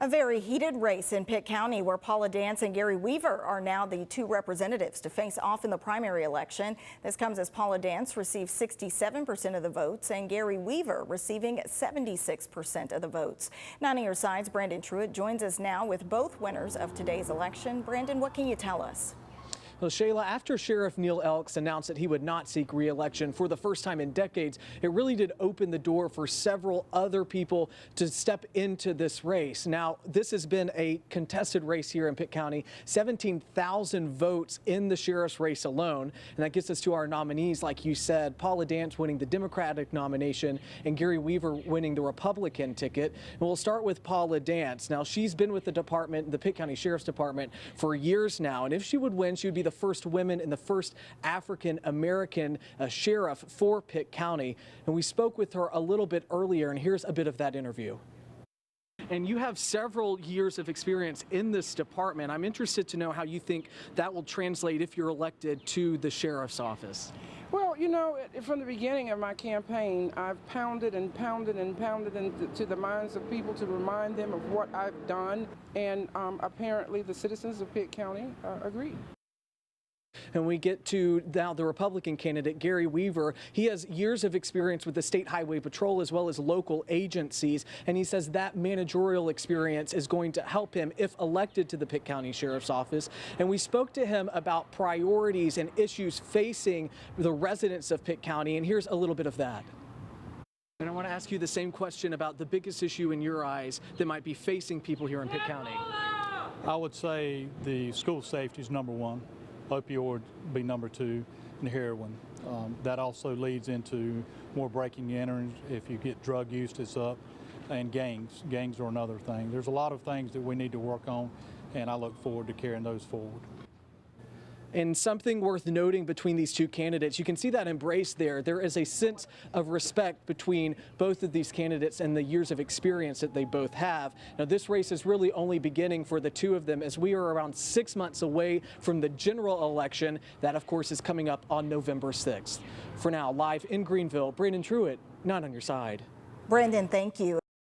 A very heated race in Pitt County where Paula Dance and Gary Weaver are now the two representatives to face off in the primary election. This comes as Paula Dance received 67% of the votes and Gary Weaver receiving 76% of the votes. 9 on your side's Brandon Truitt joins us now with both winners of today's election. Brandon, what can you tell us? Well, Shayla, after Sheriff Neil Elks announced that he would not seek re-election for the first time in decades, it really did open the door for several other people to step into this race. Now, this has been a contested race here in Pitt County, 17,000 votes in the sheriff's race alone. And that gets us to our nominees, like you said, Paula Dance winning the Democratic nomination and Gary Weaver winning the Republican ticket. And we'll start with Paula Dance. Now, she's been with the department, the Pitt County Sheriff's Department, for years now. And if she would win, she would be the first woman and the first African-American sheriff for Pitt County. And we spoke with her a little bit earlier, and here's a bit of that interview. And you have several years of experience in this department. I'm interested to know how you think that will translate if you're elected to the sheriff's office. Well, you know, from the beginning of my campaign, I've pounded and pounded and pounded into the minds of people to remind them of what I've done. And apparently the citizens of Pitt County agree. And we get to now the Republican candidate, Gary Weaver. He has years of experience with the State Highway Patrol as well as local agencies. And he says that managerial experience is going to help him if elected to the Pitt County Sheriff's Office. And we spoke to him about priorities and issues facing the residents of Pitt County. And here's a little bit of that. And I want to ask you the same question about the biggest issue in your eyes that might be facing people here in Pitt County. I would say the school safety is number one. Opioid be number two, and heroin. That also leads into more breaking and entering. If you get drug use, it's up, and gangs. Gangs are another thing. There's a lot of things that we need to work on, and I look forward to carrying those forward. And something worth noting between these two candidates, you can see that embrace there. There is a sense of respect between both of these candidates and the years of experience that they both have. Now, this race is really only beginning for the two of them as we are around 6 months away from the general election. That, of course, is coming up on November 6th. For now, live in Greenville, Brandon Truitt, 9 on your side. Brandon, thank you.